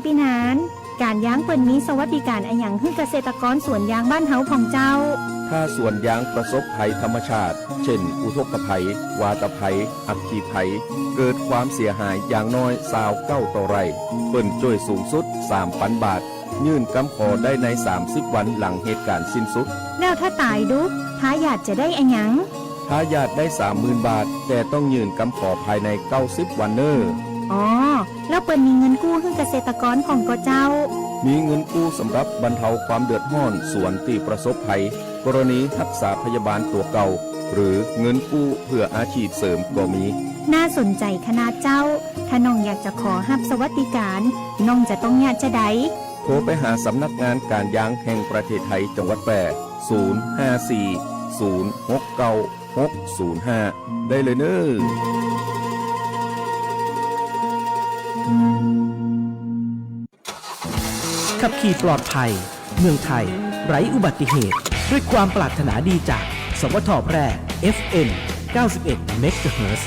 ปีนานการยางเปิ่นมีสวัสดิการอันหยังให้เกษตรกรสวนยางบ้านเฮาของเจ้าถ้าสวนยางประสบภัยธรรมชาติเช่นอุทกภัยวาตภัยอัคคีภัยเกิดความเสียหายอย่างน้อย29ต่อไร่เปิ้นช่วยสูงสุด 3,000 บาทยื่นกำขอได้ใน30วันหลังเหตุการณ์สิ้นสุดแล้วถ้าตายดุท้าญาติจะได้อันหยังท้าญาติได้ 30,000 บาทแต่ต้องยื่นกำขอภายใน90วันเน้ออ๋อแล้วเปิ้นมีเงินกู้ให้เกษตรกรของก็เจ้ามีเงินกู้สำหรับบรรเทาความเดือดร้อนสวนที่ประสบภัยกรณีรักษาพยาบาลตัวเก่าหรือเงินกู้เพื่ออาชีพเสริมก็มีน่าสนใจขนาดเจ้าถ้าน้องอยากจะขอรับสวัสดิการน้องจะต้องญาติจะใดโทรไปหาสำนักงานการยางแห่งประเทศไทยจังหวัดแพร่054 069 605ได้เลยเน้อขับขี่ปลอดภัยเมืองไทยไร้อุบัติเหตุด้วยความปรารถนาดีจากสวท.แพร่ FM 91 MHz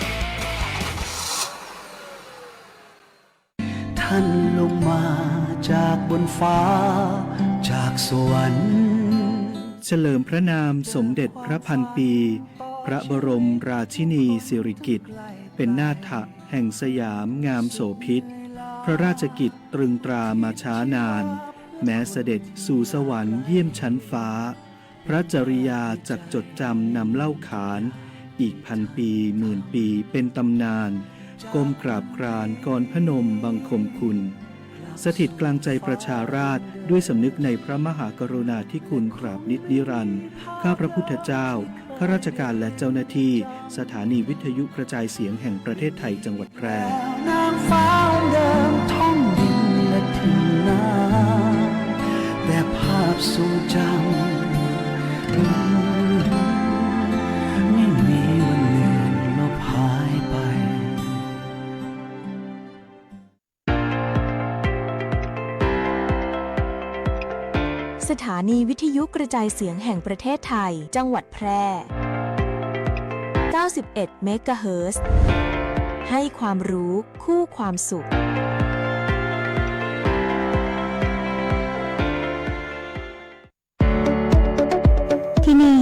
ท่านลงมาจากบนฟ้าจากสวรรค์เฉลิมพระนามสมเด็จพระพันปีพระบรมราชินีสิริกิติ์เป็นนาถะแห่งสยามงามโสภิตพระราชกิจตรึงตรามาช้านานแม้เสด็จสู่สวรรค์เยี่ยมชั้นฟ้าพระจริยาจักจดจำนำเล่าขานอีก1,000 ปีหมื่นปีเป็นตำนานก้มกราบกรานก่อนพนมบังคมคุณสถิตกลางใจประชาราษฎร์ด้วยสำนึกในพระมหากรุณาธิคุณตราบนิจนิรันดร์ข้าพระพุทธเจ้าข้าราชการและเจ้าหน้าที่สถานีวิทยุกระจายเสียงแห่งประเทศไทยจังหวัดแพร่นางฟ้าเดิมท่องดินและทุ่งนาแต่ภาพทรงจำไม่มีวันเลือนลบหายไปสถานีวิทยุกระจายเสียงแห่งประเทศไทยจังหวัดแพร่ 91 เมกะเฮิรตซ์ ให้ความรู้คู่ความสุขที่นี่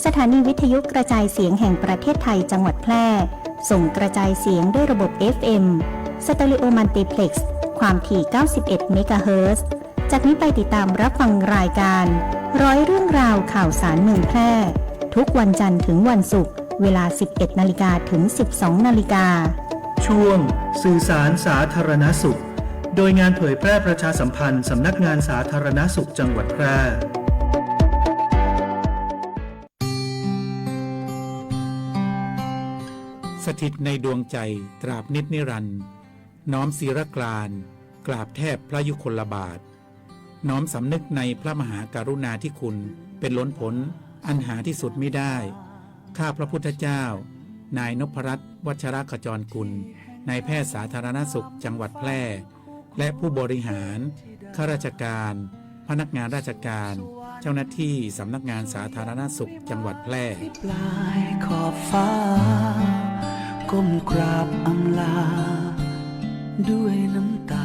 สถานีวิทยุกระจายเสียงแห่งประเทศไทยจังหวัดแพร่ส่งกระจายเสียงด้วยระบบ FM สเตอริโอมัลติเพล็กซ์ความถี่ 91 เมกะเฮิรตซ์ จากนี้ไปติดตามรับฟังรายการร้อยเรื่องราวข่าวสารเมืองแพร่ทุกวันจันทร์ถึงวันศุกร์เวลา 11 นาฬิกาถึง 12 นาฬิกาช่วงสื่อสารสาธารณสุขโดยงานเผยแพร่ประชาสัมพันธ์สำนักงานสาธารณสุขจังหวัดแพร่สถิตในดวงใจตราบนิจนิรันดร์น้อมศิรกรานกราบแทบพระยุคลบาทน้อมสำนึกในพระมหากรุณาธิคุณเป็นล้นพ้นอันหาที่สุดมิได้ข้าพระพุทธเจ้านายนพรัตน์วัชรขจรกุลนายแพทย์สาธารณสุขจังหวัดแพร่และผู้บริหารข้าราชการพนักงานราชการเจ้าหน้าที่สำนักงานสาธารณสุขจังหวัดแพร่ปลายขอบฟ้าก้มกราบอำลาด้วยน้ำตา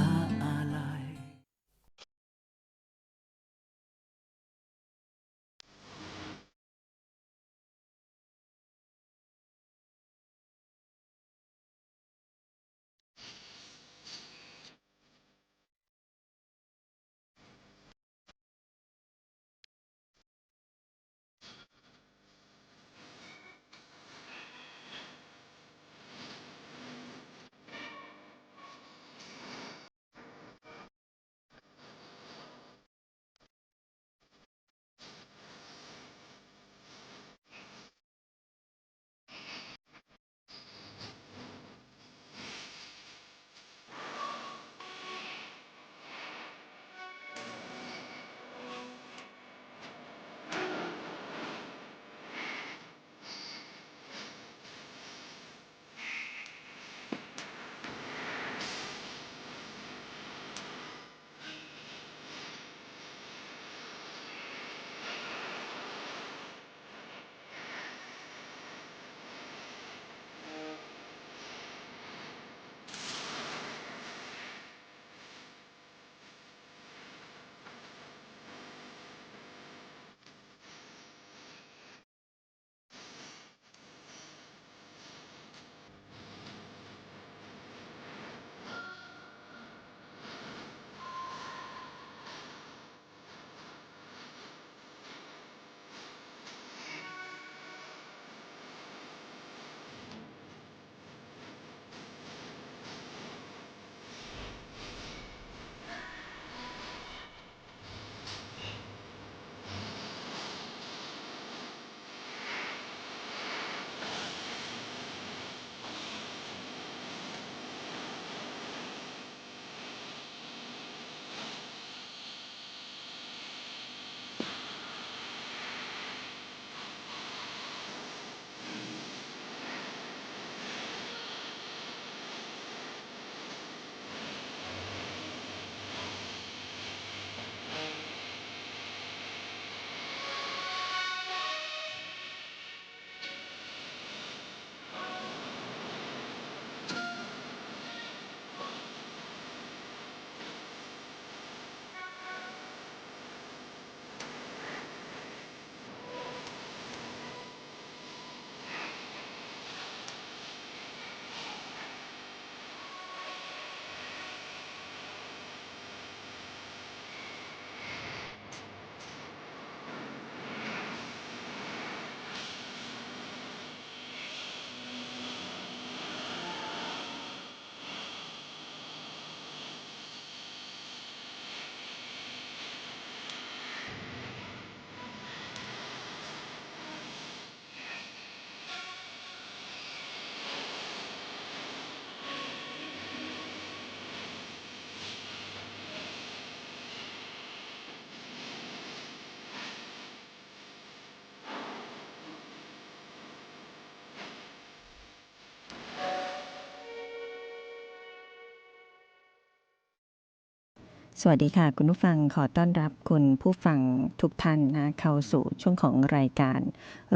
สวัสดีค่ะคุณผู้ฟังขอต้อนรับคุณผู้ฟังทุกท่านนะเข้าสู่ช่วงของรายการ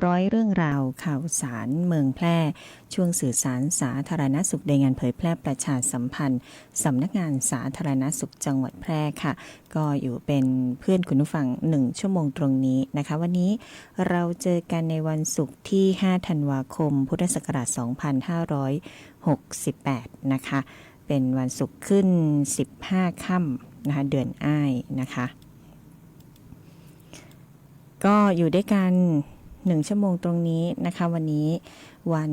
ร้อยเรื่องราวข่าวสารเมืองแพร่ช่วงสื่อสารสาธารณสุขโดยงานเผยแพร่ประชาสัมพันธ์สำนักงานสาธารณสุขจังหวัดแพร่ค่ะก็อยู่เป็นเพื่อนคุณผู้ฟัง1ชั่วโมงตรงนี้นะคะวันนี้เราเจอกันในวันศุกร์ที่5ธันวาคมพุทธศักราช2568นะคะเป็นวันศุกร์ขึ้น15ค่ำนะคะเดือนอ้ายนะคะก็อยู่ด้วยกัน1ชั่วโมงตรงนี้นะคะวันนี้วัน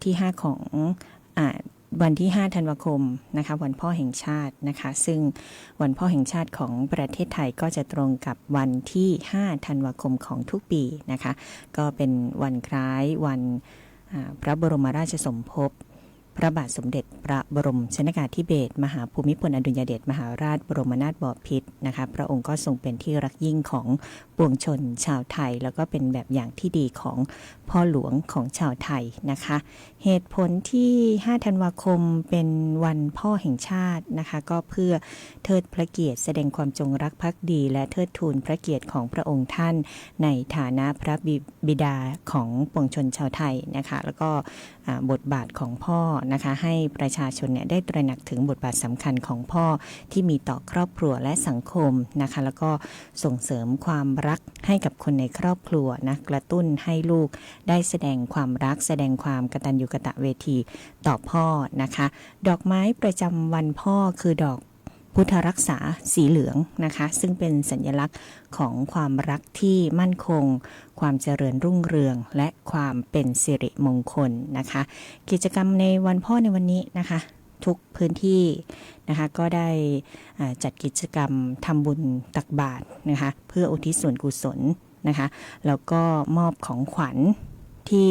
ที่5ของวันที่5ธันวาคมนะคะวันพ่อแห่งชาตินะคะซึ่งวันพ่อแห่งชาติของประเทศไทยก็จะตรงกับวันที่5ธันวาคมของทุกปีนะคะก็เป็นวันคล้ายวันพระบรมราชสมภพพระบาทสมเด็จพระบรมชนกาธิเบศรมหาภูมิพลอดุลยเดชมหาราชบรมนาถบพิตรนะคะพระองค์ก็ทรงเป็นที่รักยิ่งของปวงชนชาวไทยแล้วก็เป็นแบบอย่างที่ดีของพ่อหลวงของชาวไทยนะคะเหตุผลที่5ธันวาคมเป็นวันพ่อแห่งชาตินะคะก็เพื่อเทิดพระเกียรติแสดงความจงรักภักดีและเทิดทูนพระเกียรติของพระองค์ท่านในฐานะพระบิดาของปวงชนชาวไทยนะคะแล้วก็บทบาทของพ่อนะคะให้ประชาชนเนี่ยได้ตระหนักถึงบทบาทสำคัญของพ่อที่มีต่อครอบครัวและสังคมนะคะแล้วก็ส่งเสริมความรักให้กับคนในครอบครัวนะกระตุ้นให้ลูกได้แสดงความรักแสดงความกตัญญูกตเวทีต่อพ่อนะคะดอกไม้ประจำวันพ่อคือดอกพุทธรักษาสีเหลืองนะคะซึ่งเป็นสัญลักษณ์ของความรักที่มั่นคงความเจริญรุ่งเรืองและความเป็นสิริมงคลนะคะกิจกรรมในวันพ่อในวันนี้นะคะทุกพื้นที่นะคะก็ได้จัดกิจกรรมทำบุญตักบาตรนะคะเพื่ออุทิศส่วนกุศลนะคะแล้วก็มอบของขวัญที่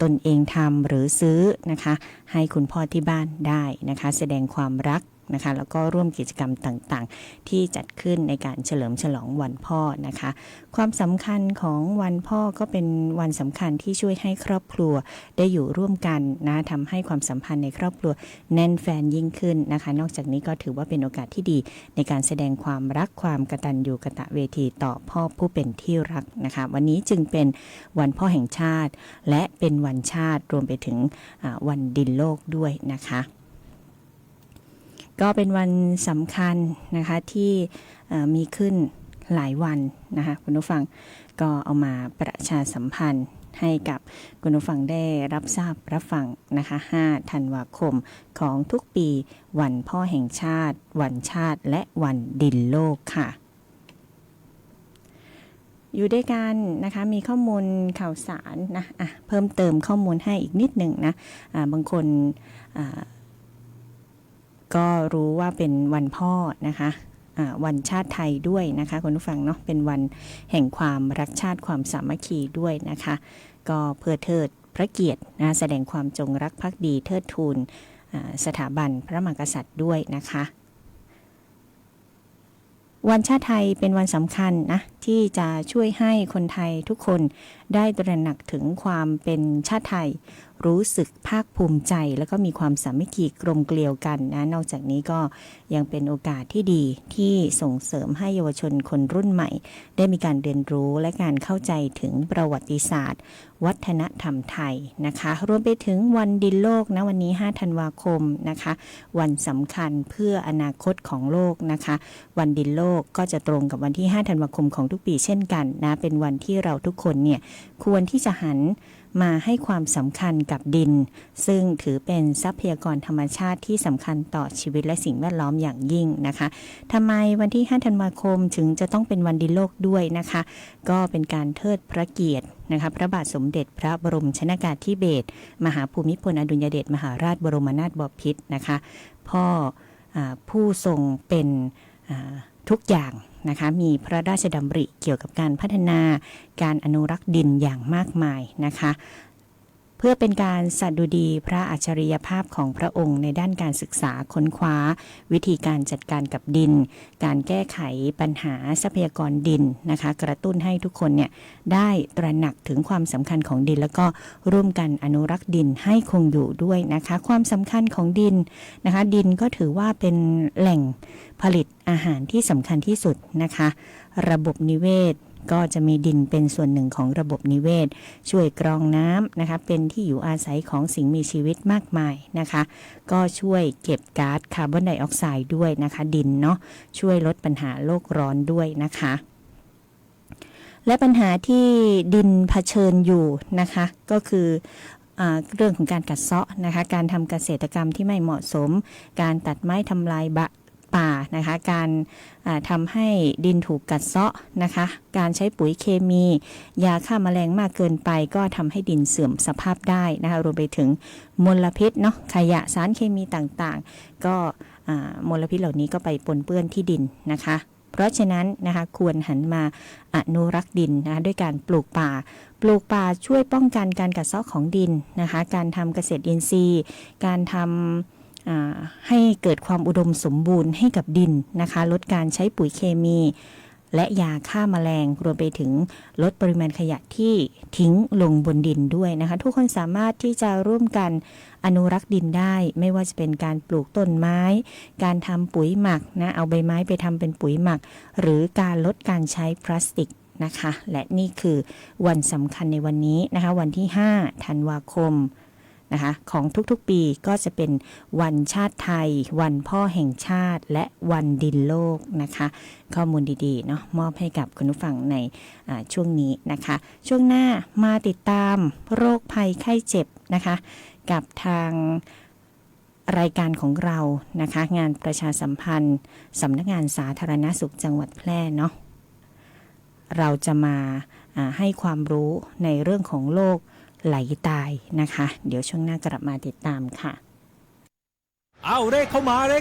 ตนเองทำหรือซื้อนะคะให้คุณพ่อที่บ้านได้นะคะแสดงความรักนะคะแล้วก็ร่วมกิจกรรมต่างๆที่จัดขึ้นในการเฉลิมฉลองวันพ่อนะคะความสำคัญของวันพ่อก็เป็นวันสำคัญที่ช่วยให้ครอบครัวได้อยู่ร่วมกันนะทำให้ความสัมพันธ์ในครอบครัวแน่นแฟนยิ่งขึ้นนะคะนอกจากนี้ก็ถือว่าเป็นโอกาสที่ดีในการแสดงความรักความกตัญญูกตเวทีต่อพ่อผู้เป็นที่รักนะคะวันนี้จึงเป็นวันพ่อแห่งชาติและเป็นวันชาติรวมไปถึงวันดินโลกด้วยนะคะก็เป็นวันสำคัญนะคะที่มีขึ้นหลายวันนะคะคุณผู้ฟังก็เอามาประชาสัมพันธ์ให้กับคุณผู้ฟังได้รับทราบรับฟังนะคะ5ธันวาคมของทุกปีวันพ่อแห่งชาติวันชาติและวันดินโลกค่ะอยู่ด้วยกันนะคะมีข้อมูลข่าวสารนะเพิ่มเติมข้อมูลให้อีกนิดหนึ่งนะบางคนก็รู้ว่าเป็นวันพ่อนะคะวันชาติไทยด้วยนะคะคุณผู้ฟังเนาะเป็นวันแห่งความรักชาติความสามัคคีด้วยนะคะก็เพื่อเทิดพระเกียรตินะแสดงความจงรักภักดีเทิดทูนสถาบันพระมหากษัตริย์ด้วยนะคะวันชาติไทยเป็นวันสำคัญนะที่จะช่วยให้คนไทยทุกคนได้ตระหนักถึงความเป็นชาติไทยรู้สึกภาคภูมิใจแล้วก็มีความสามัคคีกลมเกลียวกันนะนอกจากนี้ก็ยังเป็นโอกาสที่ดีที่ส่งเสริมให้เยาวชนคนรุ่นใหม่ได้มีการเรียนรู้และการเข้าใจถึงประวัติศาสตร์วัฒนธรรมไทยนะคะรวมไปถึงวันดินโลกนะวันนี้5ธันวาคมนะคะวันสำคัญเพื่ออนาคตของโลกนะคะวันดินโลกก็จะตรงกับวันที่5ธันวาคมของทุกปีเช่นกันนะเป็นวันที่เราทุกคนเนี่ยควรที่จะหันมาให้ความสำคัญกับดินซึ่งถือเป็นทรัพยากรธรรมชาติที่สำคัญต่อชีวิตและสิ่งแวดล้อมอย่างยิ่งนะคะทำไมวันที่5ธันวาคมถึงจะต้องเป็นวันดินโลกด้วยนะคะก็เป็นการเทิดพระเกียรตินะคะพระบาทสมเด็จพระบรมชนกาธิเบศรมหาภูมิพลอดุลยเดชมหาราชบรมนาถบพิตรนะคะพ่อผู้ทรงเป็นทุกอย่างนะคะมีพระราชดำริเกี่ยวกับการพัฒนาการอนุรักษ์ดินอย่างมากมายนะคะ เพื่อเป็นการสดุดีพระอัจฉริยภาพของพระองค์ในด้านการศึกษาค้นคว้าวิธีการจัดการกับดินการแก้ไขปัญหาทรัพยากรดินนะคะกระตุ้นให้ทุกคนเนี่ยได้ตระหนักถึงความสำคัญของดินแล้วก็ร่วมกันอนุรักษ์ดินให้คงอยู่ด้วยนะคะความสำคัญของดินนะคะดินก็ถือว่าเป็นแหล่งผลิตอาหารที่สำคัญที่สุดนะคะระบบนิเวศก็จะมีดินเป็นส่วนหนึ่งของระบบนิเวศช่วยกรองน้ำนะคะเป็นที่อยู่อาศัยของสิ่งมีชีวิตมากมายนะคะก็ช่วยเก็บก๊าซคาร์บอนไดออกไซด์ด้วยนะคะดินเนาะช่วยลดปัญหาโลกร้อนด้วยนะคะและปัญหาที่ดินเผชิญอยู่นะคะก็คือเรื่องของการกัดเซาะนะคะการทำเกษตรกรรมที่ไม่เหมาะสมการตัดไม้ทำลายป่านะคะการทำให้ดินถูกกัดเซาะนะคะการใช้ปุ๋ยเคมียาฆ่าแมลงมากเกินไปก็ทำให้ดินเสื่อมสภาพได้นะคะรวมไปถึงมลพิษเนาะขยะสารเคมีต่างๆก็มลพิษเหล่านี้ก็ไปปนเปื้อนที่ดินนะคะเพราะฉะนั้นนะคะควรหันมาอนุรักษ์ดินนะคะด้วยการปลูกป่าช่วยป้องกันการกัดเซาะของดินนะคะการทำเกษตรอินทรีย์การทำให้เกิดความอุดมสมบูรณ์ให้กับดินนะคะลดการใช้ปุ๋ยเคมีและยาฆ่าแมลงรวมไปถึงลดปริมาณขยะที่ทิ้งลงบนดินด้วยนะคะทุกคนสามารถที่จะร่วมกันอนุรักษ์ดินได้ไม่ว่าจะเป็นการปลูกต้นไม้การทำปุ๋ยหมักนะเอาใบไม้ไปทำเป็นปุ๋ยหมักหรือการลดการใช้พลาสติกนะคะและนี่คือวันสำคัญในวันนี้นะคะวันที่5ธันวาคมนะคะของทุกๆปีก็จะเป็นวันชาติไทยวันพ่อแห่งชาติและวันดินโลกนะคะข้อมูลดีๆเนาะมอบให้กับคุณผู้ฟังในช่วงนี้นะคะช่วงหน้ามาติดตามโรคภัยไข้เจ็บนะคะกับทางรายการของเรานะคะงานประชาสัมพันธ์สำนักงานสาธารณสุขจังหวัดแพร่เนาะเราจะมาให้ความรู้ในเรื่องของโรคไหลตายนะคะเดี๋ยวช่วงหน้ากลับมาติดตามค่ะ เอาเลขเข้ามาเล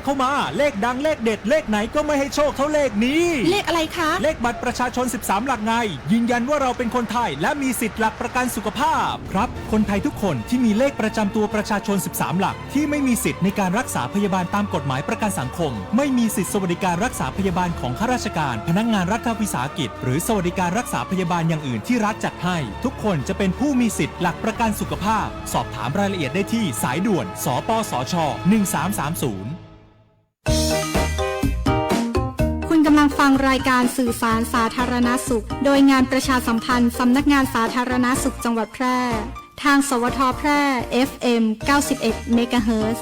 ขดังเลขเด็ดเลขไหนก็ไม่ให้โชคเท่าเลขนี้เลขอะไรคะเลขบัตรประชาชน13หลักไงยืนยันว่าเราเป็นคนไทยและมีสิทธิ์หลักประกันสุขภาพครับคนไทยทุกคนที่มีเลขประจำตัวประชาชน13หลักที่ไม่มีสิทธิ์ในการรักษาพยาบาลตามกฎหมายประกันสังคมไม่มีสิทธิสวัสดิการรักษาพยาบาลของข้าราชการพนักงานรัฐวิสาหกิจหรือสวัสดิการรักษาพยาบาลอย่างอื่นที่รัฐจัดให้ทุกคนจะเป็นผู้มีสิทธิ์หลักประกันสุขภาพสอบถามรายละเอียดได้ที่สายด่วนสปสช1330คุณกำลังฟังรายการสื่อสารสาธารณสุขโดยงานประชาสัมพันธ์สำนักงานสาธารณสุขจังหวัดแพร่ทางสวทแพร่ FM 91 MHz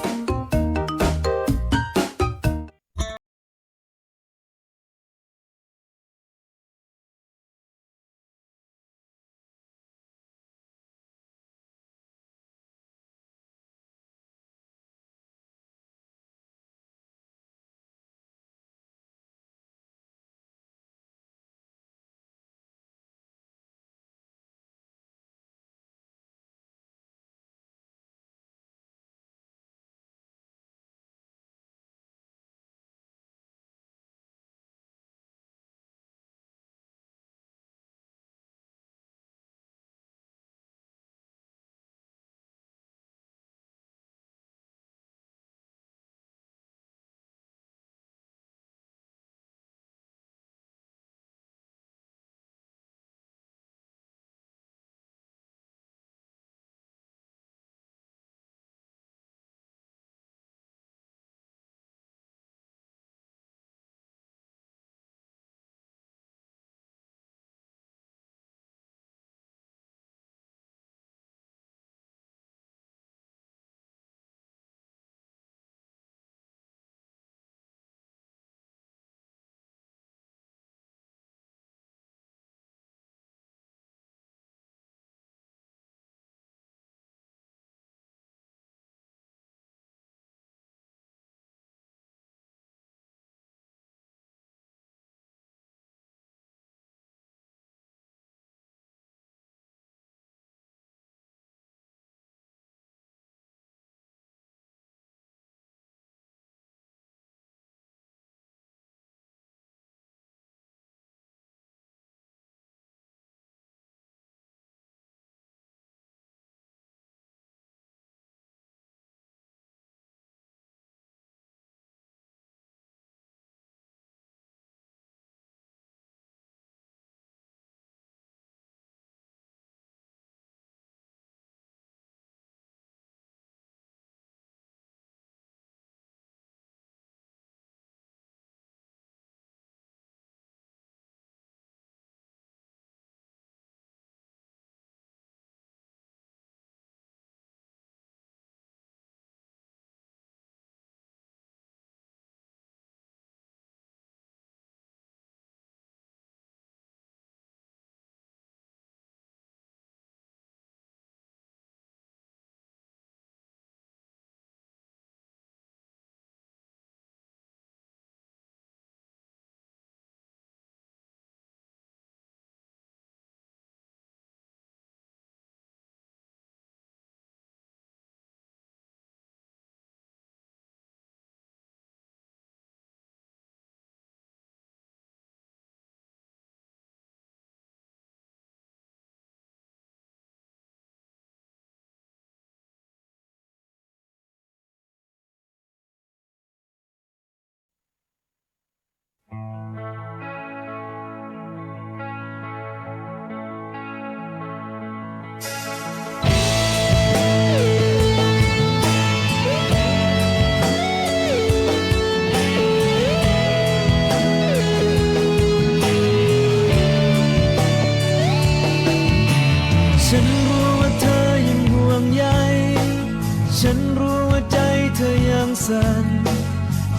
สั่น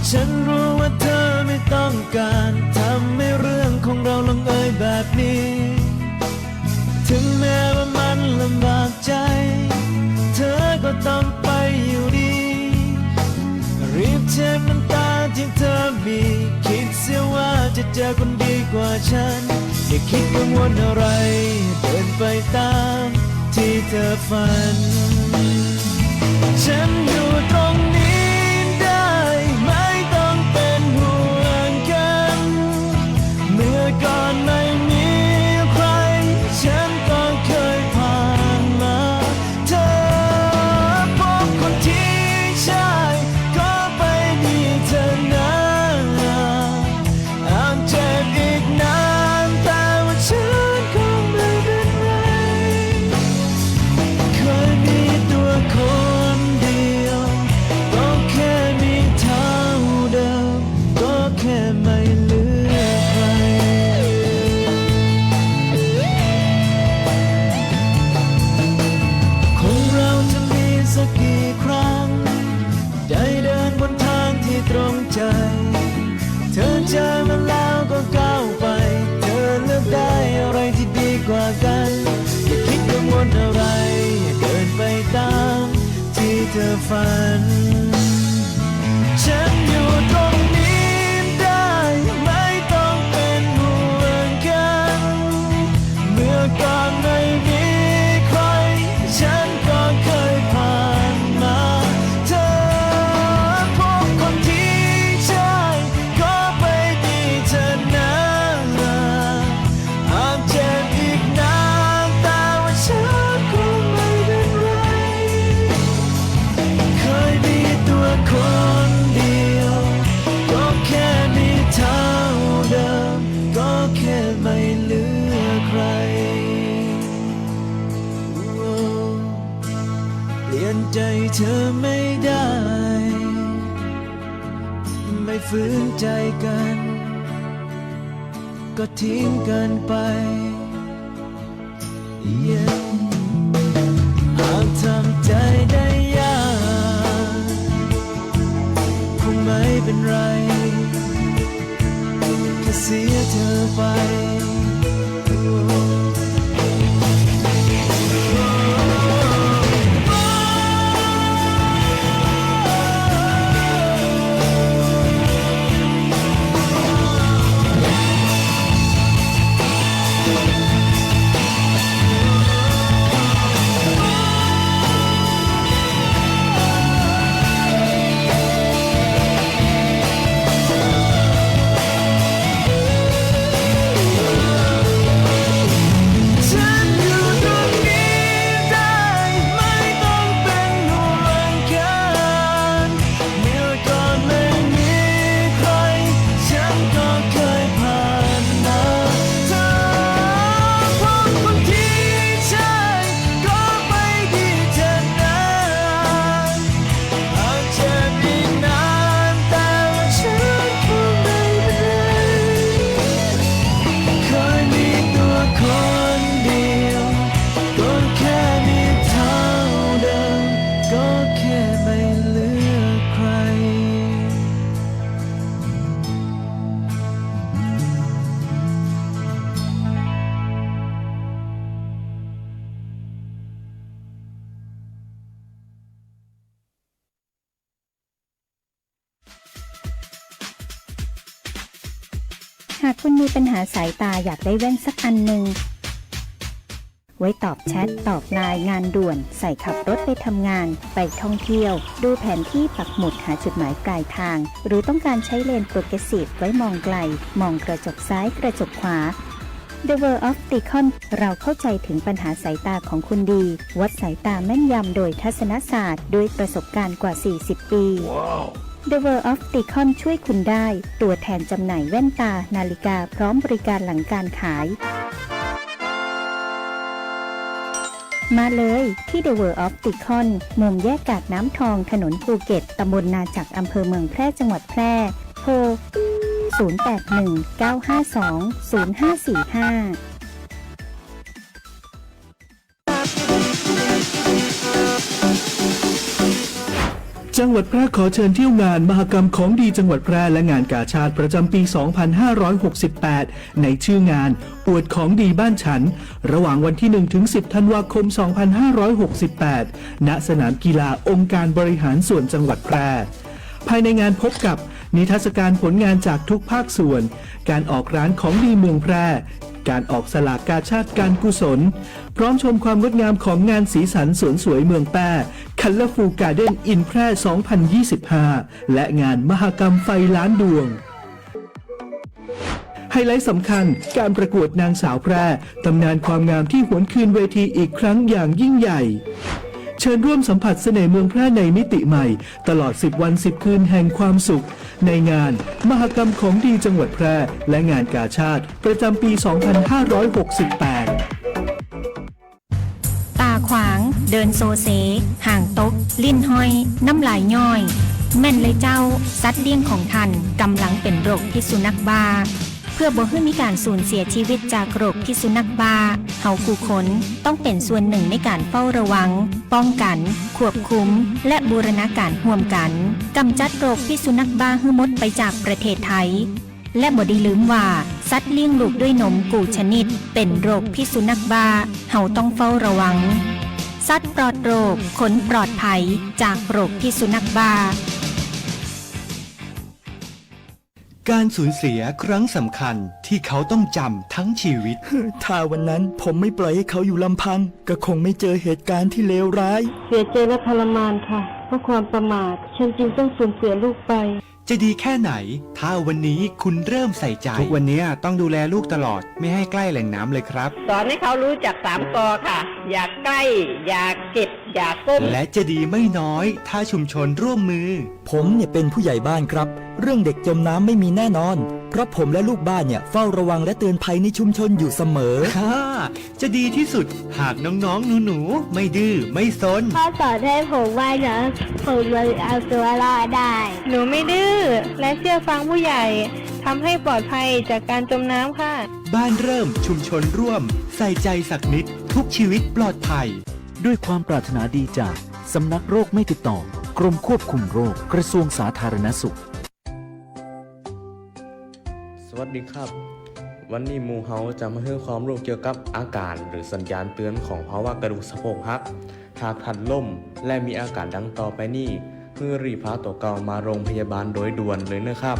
ฉันรู้ว่าเธอไม่ต้องการทำให้เรื่องของเราลงเอยแบบนี้ถึงแม้ว่ามันลำบากใจเธอก็ต้องไปอยู่ดีรีบเช็ดน้ำตาที่เธอมีคิดเสียว่าจะเจอคนดีกว่าฉันอย่าคิดกังวลอะไรเดินไปตามที่เธอฝันฉันอยู่ตรงนี้ได้ไม่ต้องเป็นห่วงกันเมื่อก่อนไม่มีใครฉันก็เคยผ่านมาเธอพบคนที่ใช่ก็ไปดีเธอนะอาจเจ็บอีกนานแต่ว่าฉันคงไม่เป็นไรเคยมีตัวคนเดียวก็แค่มีเท่าเดิมก็แค่ไม่เหลือใครคนเราจะมีสักกี่ครั้งได้เดินบนทางที่ตรงใจเธอเจอมันแล้วก็ก้าวไปเธอเลือกได้อะไรที่ดีกว่ากันอย่าคิดกังวลอะไรเดินไปตามที่เธอฝันฉันอยู่ตรงนี้ได้ไม่ต้องเป็นห่วงกันเมื่อก่อนไม่มีใครฉันก็เคยผ่านมาเธอพบคนที่ใช่ก็ไปดีเธอนะอาจเจ็บอีกนานแต่ว่าฉันคงไม่เป็นไรเคยมีตัวคนเดียวก็แค่มีเท่าเดิมก็แค่ไม่เหลือใครเปลี่ยนใจเธอไม่ได้ไม่ฝืนใจกันก็ทิ้งกันไปหากทำใจได้ยากคงไม่เป็นไรแค่เสียเธอไปฉันอยู่ตรงนี้ได้ไม่ต้องเป็นห่วงกันเมื่อก่อนไม่มีใครฉันก็เคยผ่านมาเธอพบคนที่ใช่ก็ไปดีเธอนะอาจจะอีกนานแต่ว่าฉันคงไม่เป็นไรเคยมีตัวคนเดียวก็แค่มีเท่าเดิมก็แค่ไม่เหลือใคร หากคุณมีปัญหาสายตาอยากได้แว่นสักอันหนึ่งไว้ตอบแชทตอบไลน์งานด่วนใส่ขับรถไปทำงานไปท่องเที่ยวดูแผนที่ปักหมุดหาจุดหมายปลายทางหรือต้องการใช้เลนโปรเกรสซีฟไว้มองไกลมองกระจกซ้ายกระจกขวา The World of Ticon เราเข้าใจถึงปัญหาสายตาของคุณดีวัดสายตาแม่นยำโดยทัศนศาสตร์ด้วยประสบการณ์กว่า 40 ปี The World of Ticon ช่วยคุณได้ตัวแทนจำหน่ายแว่นตานาฬิกาพร้อมบริการหลังการขาย มาเลยที่ The World of Ticon มุมแยกกาดน้ำทองถนนภูเก็ตตำบลนาจักรอำเภอเมืองแพร่จังหวัดแพร่โทร 0819520545 จังหวัดแพร่ขอเชิญเที่ยวงานมหกรรมของดีจังหวัดแพร่และงานกาชาดประจำปี 2568 ในชื่องานอวดของดีบ้านฉันระหว่างวันที่ 1 ถึง 10 ธันวาคม 2568 ณ สนามกีฬาองค์การบริหารส่วนจังหวัดแพร่ภายในงานพบกับนิทรรศการผลงานจากทุกภาคส่วนการออกร้านของดีเมืองแพร่การออกสลากกาชาดการกุศลพร้อมชมความงดงามของงานสีสันสวนสวยเมืองแพร่ Colorful Garden in แพร่ 2025 และงานมหกรรมไฟล้านดวงไฮไลท์สำคัญการประกวดนางสาวแพร่ตำนานความงามที่หวนคืนเวทีอีกครั้งอย่างยิ่งใหญ่เชิญร่วมสัมผัสเสน่ห์เมืองแพร่ในมิติใหม่ตลอด10 วัน 10 คืนแห่งความสุขในงานมหกรรมของดีจังหวัดแพร่และงานกาชาดประจำปี 2568 ตาขวางเดินโซเซห่างตกลิ้นห้อยน้ำลายย่อยแม่นเลยเจ้าสัตว์เลี้ยงของท่านกำลังเป็นโรคพิษสุนัขบ้าเพื่อบ่ให้มีการสูญเสียชีวิตจากโรคพิษสุนัขบ้าเฮาผู้คนต้องเป็นส่วนหนึ่งในการเฝ้าระวังป้องกันควบคุมและบูรณาการร่วมกันกำจัดโรคพิษสุนัขบ้าให้หมดไปจากประเทศไทยและบ่ได้ลืมว่าสัตว์เลี้ยงลูกด้วยนมกูชนิดเป็นโรคพิษสุนัขบ้าเฮาต้องเฝ้าระวังสัตว์ปลอดโรคขนปลอดภัยจากโรคพิษสุนัขบ้าการสูญเสียครั้งสำคัญที่เขาต้องจำทั้งชีวิต ถ้าวันนั้นผมไม่ปล่อยให้เขาอยู่ลำพังก็คงไม่เจอเหตุการณ์ที่เลวร้ายเสียใจและทรมานค่ะเพราะความประมาทฉันจึงต้องสูญเสียลูกไปจะดีแค่ไหนถ้าวันนี้คุณเริ่มใส่ใจทุกวันนี้ต้องดูแลลูกตลอดไม่ให้ใกล้แหล่งน้ำเลยครับสอนให้เขารู้จัก3 กค่ะ อย่าใกล้อย่าเก็บอย่าก้มและจะดีไม่น้อยถ้าชุมชนร่วมมือผมเนี่ยเป็นผู้ใหญ่บ้านครับเรื่องเด็กจมน้ำไม่มีแน่นอนเพราะผมและลูกบ้านเนี่ยเฝ้าระวังและเตือนภัยในชุมชนอยู่เสมอจะดีที่สุดหากน้องๆหนูๆไม่ดื้อไม่ซนพ่อสอนให้ผมว่ายน้ำผมเลยเอาตัวรอดได้หนูไม่ดื้อและเชื่อฟังผู้ใหญ่ทำให้ปลอดภัยจากการจมน้ำค่ะบ้านเริ่มชุมชนร่วมใส่ใจสักนิดทุกชีวิตปลอดภัยด้วยความปรารถนาดีจากสำนักโรคไม่ติดต่อกรมควบคุมโรคกระทรวงสาธารณสุขสวัสดีครับวันนี้หมู่เฮาจะมาให้ความรู้เกี่ยวกับอาการหรือสัญญาณเตือนของภาวะกระดูกสะโพกหักหากท่านล้มและมีอาการดังต่อไปนี้ให้รีบพาตัวเก่ามาโรงพยาบาลโดยด่วนเลยนะครับ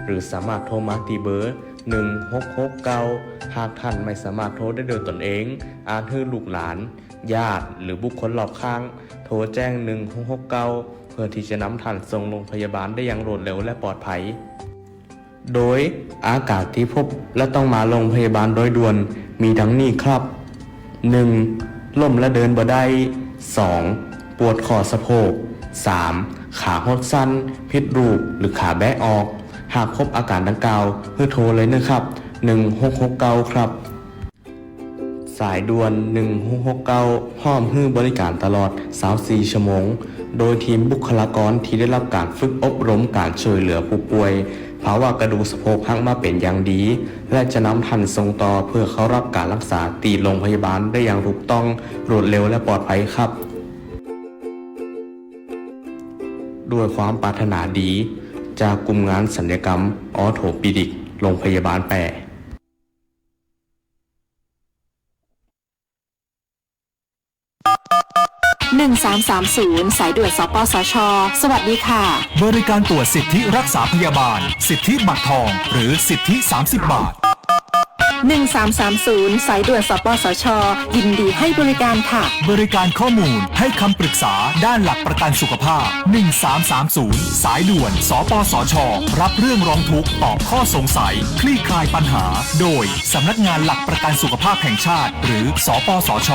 หรือสามารถโทรมาที่เบอร์1669หากท่านไม่สามารถโทรได้โดยตนเองอาจให้ลูกหลานญาติหรือบุคคลรอบข้างโทรแจ้ง1669เพื่อที่จะนำท่านส่งโรงพยาบาลได้อย่างรวดเร็วและปลอดภัยโดยอาการที่พบและต้องมาโรงพยาบาลโดยด่วนมีดังนี้ครับ 1. ล้มและเดินบ่ได้ 2. ปวดข้อสะโพก 3. ขาหดสั้นผิดรูปหรือขาแบะออกหากพบอาการดังกล่าวให้โทรเลยนะครับ1669ครับสายด่วน1669พร้อมให้บริการตลอด24ชั่วโมงโดยทีมบุคลากรที่ได้รับการฝึกอบรมการช่วยเหลือผู้ป่วยภาวะกระดูกสะโพกหักมาเป็นอย่างดีและจะนำท่านส่งต่อเพื่อเข้ารับการรักษาตีโรงพยาบาลได้อย่างถูกต้องรวดเร็วและปลอดภัยครับด้วยความปรารถนาดีจากกลุ่มงานศัลยกรรมออโธปิดิกโรงพยาบาลแปร1330 สายด่วนสปสช.สวัสดีค่ะบริการตรวจสิทธิรักษาพยาบาลสิทธิบัตรทองหรือสิทธิ30 บาท1330 สายด่วนสปสช.ยินดีให้บริการค่ะบริการข้อมูลให้คำปรึกษาด้านหลักประกันสุขภาพ1330 สายด่วนสปสช.รับเรื่องร้องทุกข์ตอบข้อสงสัยคลี่คลายปัญหาโดยสำนักงานหลักประกันสุขภาพแห่งชาติหรือสปสช.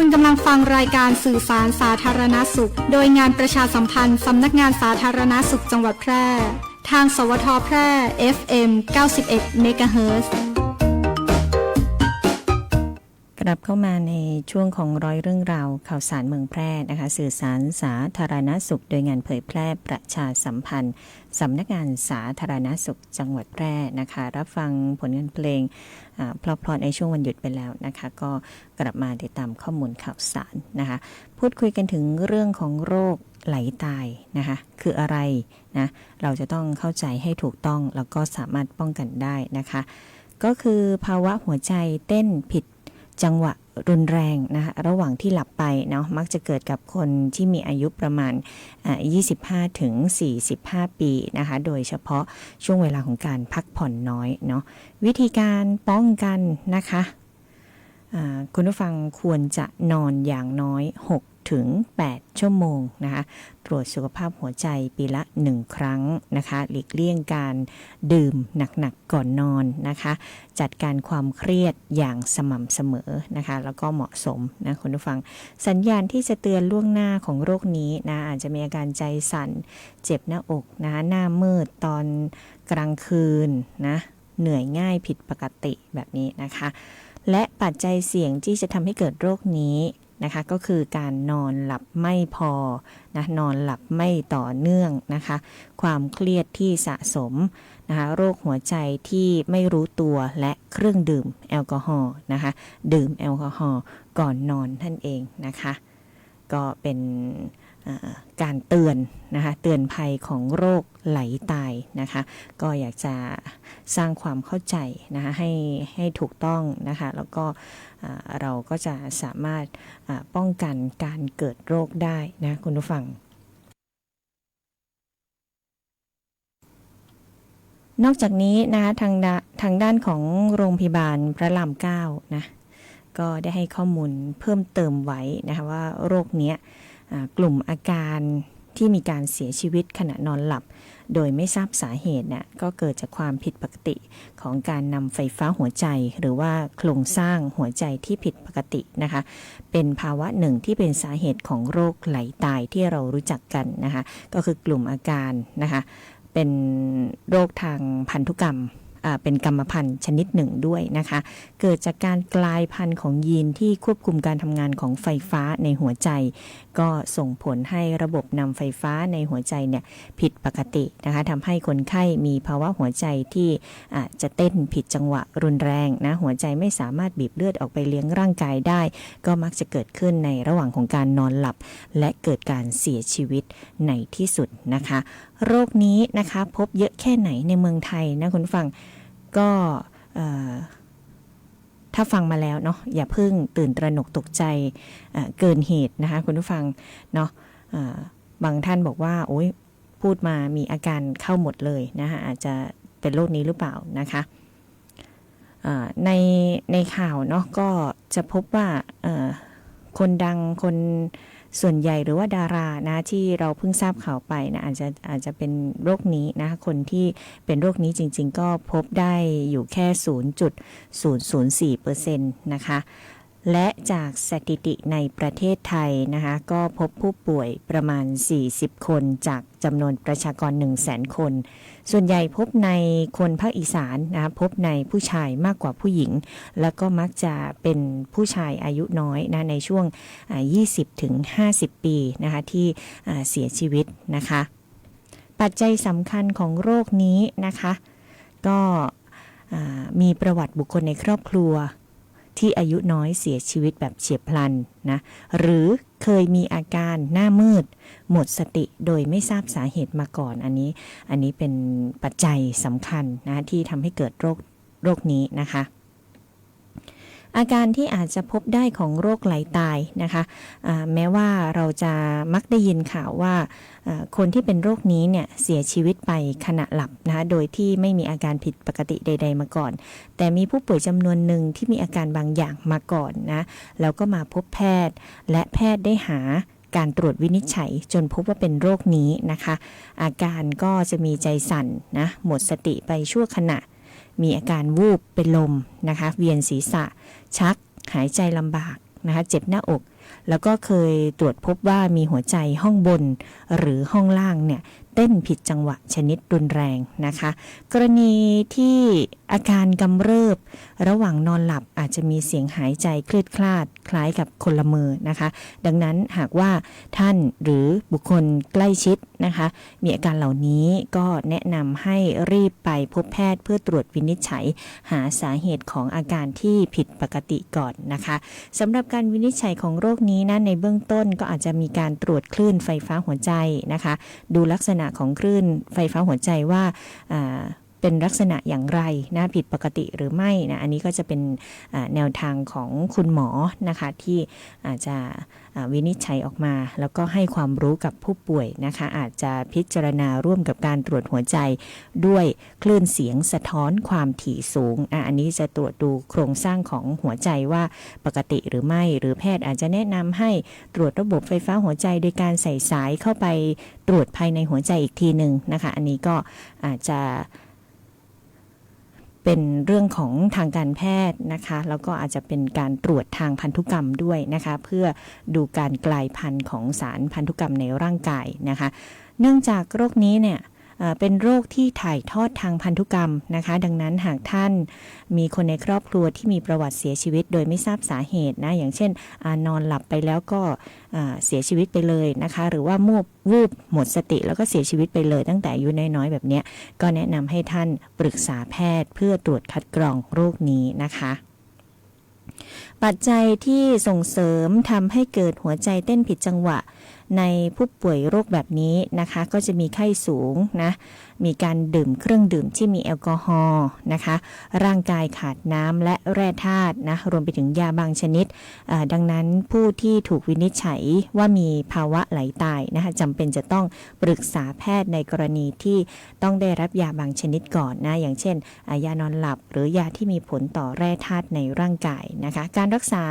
คุณกำลังฟังรายการสื่อสารสาธารณสุขโดยงานประชาสัมพันธ์สำนักงานสาธารณสุขจังหวัดแพร่ทางสวทแพร่ FM 91 เมกะเฮิรตซ์กลับเข้ามาในช่วงของร้อยเรื่องราวข่าวสารเมืองแพร่นะคะสื่อสารสาธารณสุขโดยงานเผยแพร่ประชาสัมพันธ์สำนักงานสาธารณสุขจังหวัดแพร่นะคะรับฟังผลงานเพลงเพราะๆในช่วงวันหยุดไปแล้วนะคะก็กลับมาติดตามข้อมูลข่าวสารนะคะพูดคุยกันถึงเรื่องของโรคไหลตายนะคะคืออะไรนะเราจะต้องเข้าใจให้ถูกต้องแล้วก็สามารถป้องกันได้นะคะก็คือภาวะหัวใจเต้นผิดจังหวะรุนแรงนะคะระหว่างที่หลับไปเนาะมักจะเกิดกับคนที่มีอายุประมาณ25 ถึง 45 ปีนะคะโดยเฉพาะช่วงเวลาของการพักผ่อนน้อยเนาะวิธีการป้องกันนะคะคุณผู้ฟังควรจะนอนอย่างน้อย6 ถึง 8 ชั่วโมงนะคะตรวจสุขภาพหัวใจปีละ1 ครั้งนะคะหลีกเลี่ยงการดื่มหนักๆก่อนนอนนะคะจัดการความเครียดอย่างสม่ำเสมอนะคะแล้วก็เหมาะสมนะคุณผู้ฟังสัญญาณที่จะเตือนล่วงหน้าของโรคนี้นะอาจจะมีอาการใจสั่นเจ็บหน้าอกนะคะหน้ามืดตอนกลางคืนนะเหนื่อยง่ายผิดปกติแบบนี้นะคะและปัจจัยเสี่ยงที่จะทำให้เกิดโรคนี้นะคะก็คือการนอนหลับไม่พอนะนอนหลับไม่ต่อเนื่องนะคะความเครียดที่สะสมนะคะโรคหัวใจที่ไม่รู้ตัวและเครื่องดื่มแอลกอฮอล์นะคะดื่มแอลกอฮอล์ก่อนนอนนั่นเองนะคะก็เป็นการเตือนนะคะเตือนภัยของโรคไหลตายนะคะก็อยากจะสร้างความเข้าใจนะคะให้ถูกต้องนะคะแล้วก็เราก็จะสามารถป้องกันการเกิดโรคได้นะคุณผู้ฟังนอกจากนี้นะคะทางด้านของโรงพยาบาลพระราม 9นะก็ได้ให้ข้อมูลเพิ่มเติมไว้นะคะว่าโรคนี้กลุ่มอาการที่มีการเสียชีวิตขณะนอนหลับโดยไม่ทราบสาเหตุเนี่ยก็เกิดจากความผิดปกติของการนำไฟฟ้าหัวใจหรือว่าโครงสร้างหัวใจที่ผิดปกตินะคะเป็นภาวะหนึ่งที่เป็นสาเหตุของโรคไหลตายที่เรารู้จักกันนะคะก็คือกลุ่มอาการนะคะเป็นโรคทางพันธุกรรมเป็นกรรมพันธุ์ชนิดหนึ่งด้วยนะคะเกิดจากการกลายพันธุ์ของยีนที่ควบคุมการทำงานของไฟฟ้าในหัวใจก็ส่งผลให้ระบบนำไฟฟ้าในหัวใจเนี่ยผิดปกตินะคะทำให้คนไข้มีภาวะหัวใจที่จะเต้นผิดจังหวะรุนแรงนะหัวใจไม่สามารถบีบเลือดออกไปเลี้ยงร่างกายได้ก็มักจะเกิดขึ้นในระหว่างของการนอนหลับและเกิดการเสียชีวิตในที่สุดนะคะโรคนี้นะคะพบเยอะแค่ไหนในเมืองไทยนะคุณฟังก็ถ้าฟังมาแล้วเนาะอย่าเพิ่งตื่นตระหนกตกใจเกินเหตุนะคะคุณผู้ฟังเนาะบางท่านบอกว่าโอ๊ยพูดมามีอาการเข้าหมดเลยนะคะอาจจะเป็นโรคนี้หรือเปล่านะคะในข่าวเนาะก็จะพบว่าคนดังคนส่วนใหญ่หรือว่าดารานะที่เราเพิ่งทราบข่าวไปนะอาจจะเป็นโรคนี้นะคนที่เป็นโรคนี้จริงๆก็พบได้อยู่แค่ 0.004% นะคะและจากสถิติในประเทศไทยนะคะก็พบผู้ป่วยประมาณ40คนจากจำนวนประชากร 100,000 คนส่วนใหญ่พบในคนภาคอีสานนะพบในผู้ชายมากกว่าผู้หญิงแล้วก็มักจะเป็นผู้ชายอายุน้อยนะในช่วง20-50 ปีนะคะที่เสียชีวิตนะคะปัจจัยสำคัญของโรคนี้นะคะก็มีประวัติบุคคลในครอบครัวที่อายุน้อยเสียชีวิตแบบเฉียบพลันนะหรือเคยมีอาการหน้ามืดหมดสติโดยไม่ทราบสาเหตุมาก่อนอันนี้เป็นปัจจัยสำคัญนะที่ทำให้เกิดโรคนี้นะคะอาการที่อาจจะพบได้ของโรคไหลตายนะคะแม้ว่าเราจะมักได้ยินข่าวว่าคนที่เป็นโรคนี้เนี่ยเสียชีวิตไปขณะหลับนะคะโดยที่ไม่มีอาการผิดปกติใดๆมาก่อนแต่มีผู้ป่วยจำนวนหนึ่งที่มีอาการบางอย่างมาก่อนนะแล้วก็มาพบแพทย์และแพทย์ได้หาการตรวจวินิจฉัยจนพบว่าเป็นโรคนี้นะคะอาการก็จะมีใจสั่นนะหมดสติไปชั่วขณะมีอาการวูบเป็นลมนะคะเวียนศีรษะชักหายใจลำบาก นะคะเจ็บหน้าอกแล้วก็เคยตรวจพบว่ามีหัวใจห้องบนหรือห้องล่างเนี่ยเต้นผิดจังหวะชนิดรุนแรงนะคะกรณีที่อาการกำเริบระหว่างนอนหลับอาจจะมีเสียงหายใจคลืดคลาดคล้ายกับคนละเมอนะคะดังนั้นหากว่าท่านหรือบุคคลใกล้ชิดนะคะมีอาการเหล่านี้ก็แนะนำให้รีบไปพบแพทย์เพื่อตรวจวินิจฉัยหาสาเหตุของอาการที่ผิดปกติก่อนนะคะสำหรับการวินิจฉัยของโรคนี้นะในเบื้องต้นก็อาจจะมีการตรวจคลื่นไฟฟ้าหัวใจนะคะดูลักษณะของคลื่นไฟฟ้าหัวใจว่าเป็นลักษณะอย่างไรนะผิดปกติหรือไม่นะอันนี้ก็จะเป็นแนวทางของคุณหมอนะคะที่อาจจะวินิจฉัยออกมาแล้วก็ให้ความรู้กับผู้ป่วยนะคะอาจจะพิจารณาร่วมกับการตรวจหัวใจด้วยคลื่นเสียงสะท้อนความถี่สูงอันนี้จะตรวจดูโครงสร้างของหัวใจว่าปกติหรือไม่หรือแพทย์อาจจะแนะนำให้ตรวจระบบไฟฟ้าหัวใจโดยการใส่สายเข้าไปตรวจภายในหัวใจอีกทีหนึ่งนะคะอันนี้ก็อาจจะเป็นเรื่องของทางการแพทย์นะคะแล้วก็อาจจะเป็นการตรวจทางพันธุกรรมด้วยนะคะเพื่อดูการกลายพันธุ์ของสารพันธุกรรมในร่างกายนะคะเนื่องจากโรคนี้เนี่ยเป็นโรคที่ถ่ายทอดทางพันธุกรรมนะคะดังนั้นหากท่านมีคนในครอบครัวที่มีประวัติเสียชีวิตโดยไม่ทราบสาเหตุนะอย่างเช่นนอนหลับไปแล้วก็เสียชีวิตไปเลยนะคะหรือว่าวูบหมดสติแล้วก็เสียชีวิตไปเลยตั้งแต่อายุน้อยๆแบบนี้ก็แนะนำให้ท่านปรึกษาแพทย์เพื่อตรวจคัดกรองโรคนี้นะคะปัจจัยที่ส่งเสริมทำให้เกิดหัวใจเต้นผิดจังหวะในผู้ป่วยโรคแบบนี้นะคะก็จะมีไข้สูงนะมีการดื่มเครื่องดื่มที่มีแอลกอฮอล์นะคะร่างกายขาดน้ำและแร่ธาตุนะรวมไปถึงยาบางชนิดดังนั้นผู้ที่ถูกวินิจฉัยว่ามีภาวะไหลตายนะคะจำเป็นจะต้องปรึกษาแพทย์ในกรณีที่ต้องได้รับยาบางชนิดก่อนนะอย่างเช่นยานอนหลับหรือยาที่มีผลต่อแร่ธาตุในร่างกายนะคะการรักษา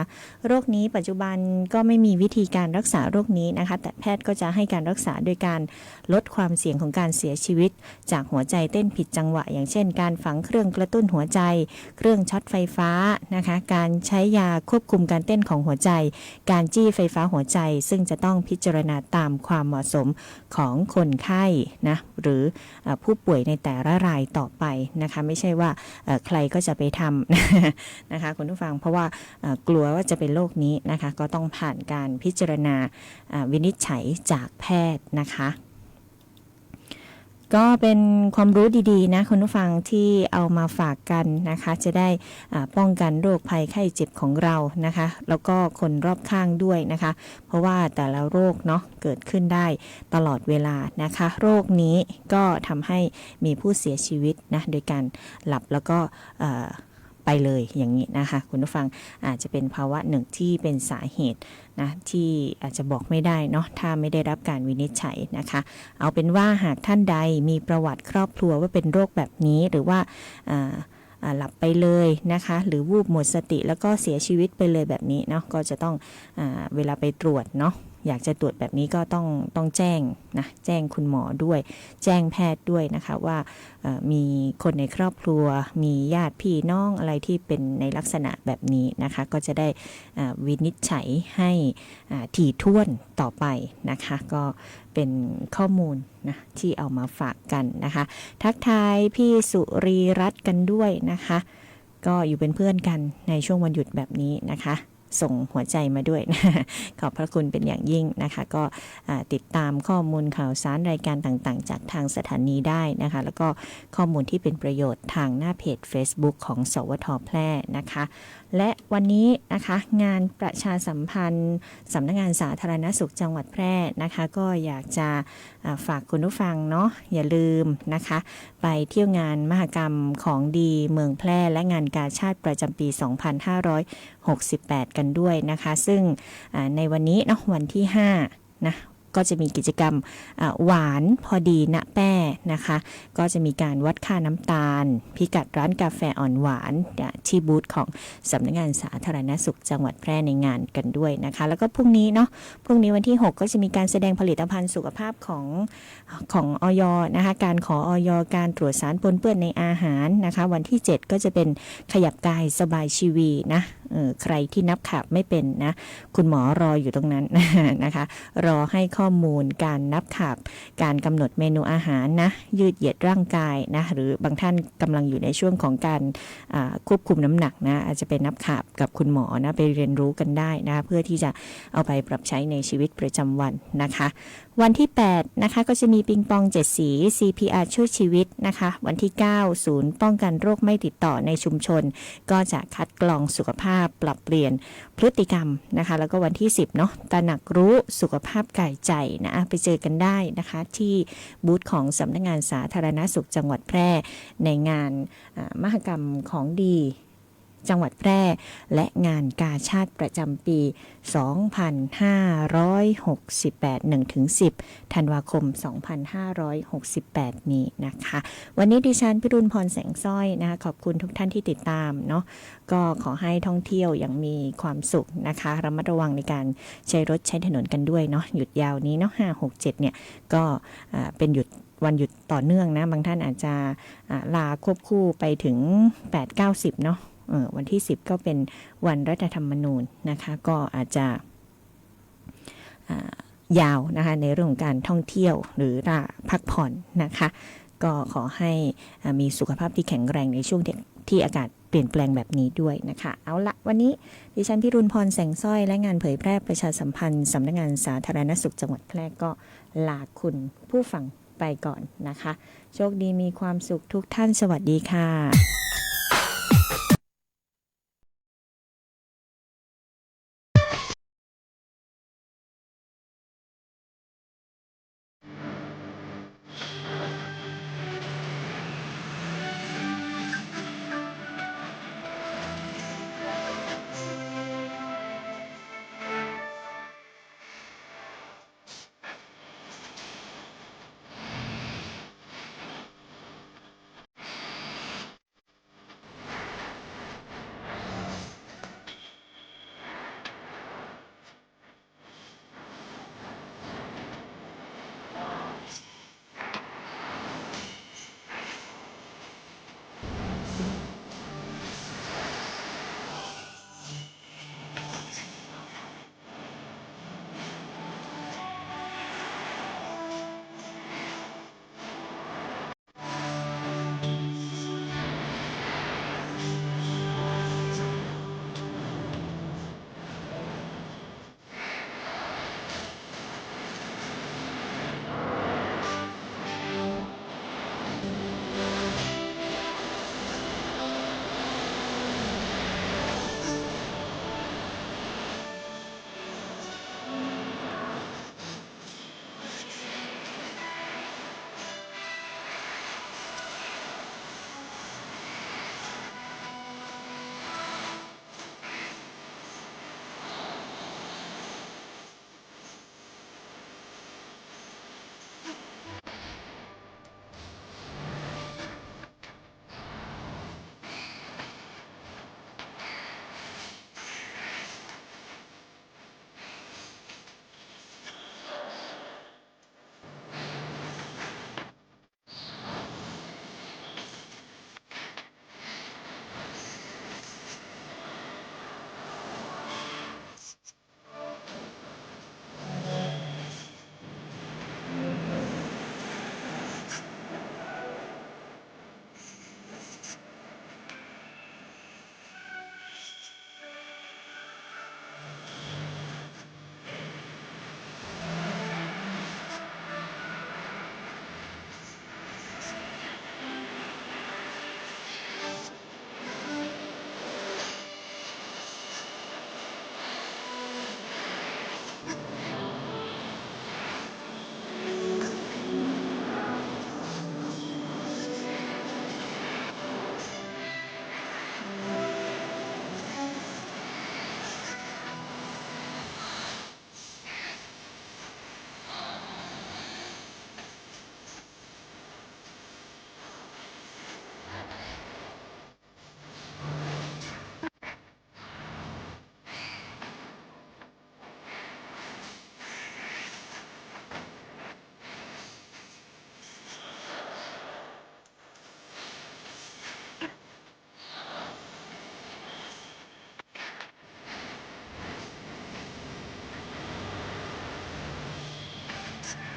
โรคนี้ปัจจุบันก็ไม่มีวิธีการรักษาโรคนี้นะคะแต่แพทย์ก็จะให้การรักษาโดยการลดความเสี่ยงของการเสียชีวิตจากหัวใจเต้นผิดจังหวะอย่างเช่นการฝังเครื่องกระตุ้นหัวใจเครื่องช็อตไฟฟ้านะคะการใช้ยาควบคุมการเต้นของหัวใจการจี้ไฟฟ้าหัวใจซึ่งจะต้องพิจารณาตามความเหมาะสมของคนไข้นะหรือผู้ป่วยในแต่ละรายต่อไปนะคะไม่ใช่ว่าใครก็จะไปทำนะคะคุณผู้ฟังเพราะว่ากลัวว่าจะเป็นโรคนี้นะคะก็ต้องผ่านการพิจารณาวินิจฉัยจากแพทย์นะคะก็เป็นความรู้ดีๆนะคุณผู้ฟังที่เอามาฝากกันนะคะจะได้ป้องกันโรคภัยไข้เจ็บของเรานะคะแล้วก็คนรอบข้างด้วยนะคะเพราะว่าแต่ละโรคเนาะเกิดขึ้นได้ตลอดเวลานะคะโรคนี้ก็ทำให้มีผู้เสียชีวิตนะโดยการหลับแล้วก็ไปเลยอย่างนี้นะคะคุณผู้ฟังอาจจะเป็นภาวะหนึ่งที่เป็นสาเหตุนะที่อาจจะบอกไม่ได้เนาะถ้าไม่ได้รับการวินิจฉัยนะคะเอาเป็นว่าหากท่านใดมีประวัติครอบครัวว่าเป็นโรคแบบนี้หรือว่าหลับไปเลยนะคะหรือวูบหมดสติแล้วก็เสียชีวิตไปเลยแบบนี้เนาะก็จะต้องเวลาไปตรวจเนาะอยากจะตรวจแบบนี้ก็ต้องแจ้งนะแจ้งคุณหมอด้วยแจ้งแพทย์ด้วยนะคะว่ามีคนในครอบครัวมีญาติพี่น้องอะไรที่เป็นในลักษณะแบบนี้นะคะก็จะได้วินิจฉัยให้ถี่ถ้วนต่อไปนะคะก็เป็นข้อมูลนะที่เอามาฝากกันนะคะทักทายพี่สุรีรัตน์กันด้วยนะคะก็อยู่เป็นเพื่อนกันในช่วงวันหยุดแบบนี้นะคะส่งหัวใจมาด้วยนะขอบพระคุณเป็นอย่างยิ่งนะคะก็ติดตามข้อมูลข่าวสารรายการต่างๆจากทางสถานีได้นะคะแล้วก็ข้อมูลที่เป็นประโยชน์ทางหน้าเพจ Facebook ของสวท.แพร่นะคะและวันนี้นะคะงานประชาสัมพันธ์สำนักงานสาธารณสุขจังหวัดแพร่นะคะก็อยากจะฝากคุณผู้ฟังเนาะอย่าลืมนะคะไปเที่ยวงานมหกรรมของดีเมืองแพร่และงานกาชาดประจำปี 2568 กันด้วยนะคะซึ่งในวันนี้เนาะวันที่5นะก็จะมีกิจกรรมหวานพอดีณแป้นะคะก็จะมีการวัดค่าน้ำตาลพิกัดร้านกาแฟอ่อนหวานที่บูธของสำนักงานสาธารณสุขจังหวัดแพร่ในงานกันด้วยนะคะแล้วก็พรุ่งนี้เนาะพรุ่งนี้วันที่6ก็จะมีการแสดงผลิตภัณฑ์สุขภาพของอย.นะคะการขออย.การตรวจสารปนเปื้อนในอาหารนะคะวันที่7ก็จะเป็นขยับกายสบายชีวีนะ ใครที่นับขาบไม่เป็นนะคุณหมอรออยู่ตรงนั้น นะคะรอให้ข้อมูลการนับขาบการกำหนดเมนูอาหารนะยืดเหยียดร่างกายนะหรือบางท่านกำลังอยู่ในช่วงของการควบคุมน้ำหนักนะอาจจะเป็นนับขาบกับคุณหมอนะไปเรียนรู้กันได้นะเพื่อที่จะเอาไปปรับใช้ในชีวิตประจำวันนะคะวันที่8นะคะก็จะมีปิงปอง7สี CPR ช่วยชีวิตนะคะวันที่9ศูนย์ป้องกันโรคไม่ติดต่อในชุมชนก็จะคัดกรองสุขภาพปรับเปลี่ยนพฤติกรรมนะคะแล้วก็วันที่10เนาะตระหนักรู้สุขภาพกายใจนะไปเจอกันได้นะคะที่บูธของสำนักงานสาธารณสุขจังหวัดแพร่ในงานมหกรรมของดีจังหวัดแพร่และงานกาชาติประจำปี 2568 1-10 ธันวาคม 2568 นี้นะคะวันนี้ดิฉันพิรุณพรแสงสร้อยนะคะขอบคุณทุกท่านที่ติดตามเนาะก็ขอให้ท่องเที่ยวอย่างมีความสุขนะคะระมัดระวังในการใช้รถใช้ถนนกันด้วยเนาะหยุดยาวนี้เนาะ 5-6-7 เนี่ยก็เป็นวันหยุดต่อเนื่องนะบางท่านอาจจะลาควบคู่ไปถึง 8-9-10 เนาะวันที่10ก็เป็นวันรัฐธรรมนูญนะคะก็อาจจะยาวนะคะในเรื่องของการท่องเที่ยวหรือพักผ่อนนะคะก็ขอให้มีสุขภาพที่แข็งแรงในช่วงที่อากาศเปลี่ยนแปลงแบบนี้ด้วยนะคะเอาละวันนี้ดิฉันพิรุณพรแสงสร้อยและงานเผยแพร่ประชาสัมพันธ์สำนักงานสาธารณสุขจังหวัดแพร่ก็ลาคุณผู้ฟังไปก่อนนะคะโชคดีมีความสุขทุกท่านสวัสดีค่ะ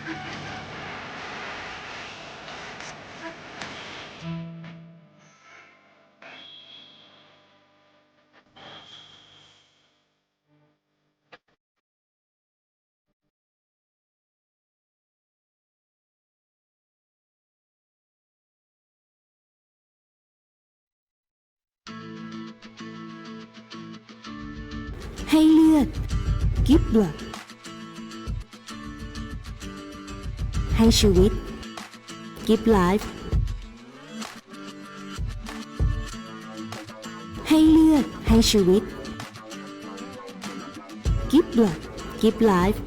ให้เลือด Give Blood ให้ชีวิต Give Life ให้เลือดให้ชีวิต Give Blood Give Life